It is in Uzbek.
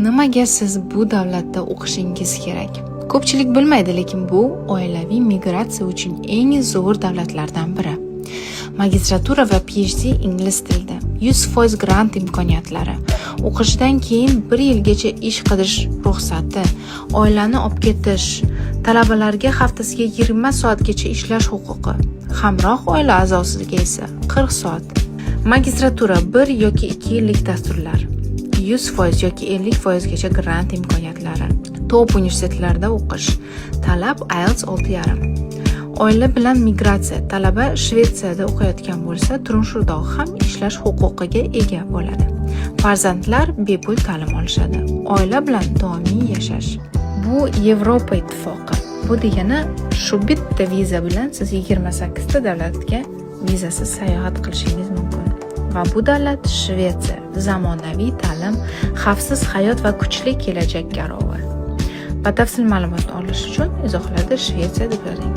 Nimaga siz bu davlatda o'qishingiz kerak? Ko'pchilik bilmaydi, lekin bu oilaviy migratsiya uchun eng zo'r davlatlardan biri. Magistratura va PhD ingliz tilida, 100% grant imkoniyatlari, o'qishdan keyin 1 yilgacha ish qidirish ruxsati, oilani olib ketish, talabalarga haftasiga 20 soatgacha ishlash huquqi, hamroh oila a'zosiga esa 40 soat. Magistratura 1 yoki 2 yillik dasturlar, 100% yoki 50% gacha grant imkoniyatlari, top universitetlarda o'qish, talab IELTS 6.5. Oila bilan migratsiya, talaba Shvetsiyada o'qiyotgan bo'lsa, turmush o'rtog'i ham ishlash huquqiga ega bo'ladi. Farzandlar bepul ta'lim olishadi. Oila bilan doimiy yashash. Bu Yevropa ittifoqi. Bu degani shu bitta viza bilan siz 28 ta davlatga vizasiz sayohat qilishingiz mumkin. Va bu davlat Shvetsiya. Zamonaviy ta'lim, xavfsiz hayot va kuchli kelajak garovi. Batafsil ma'lumot olish uchun izohlarda Shvetsiya deb yozing.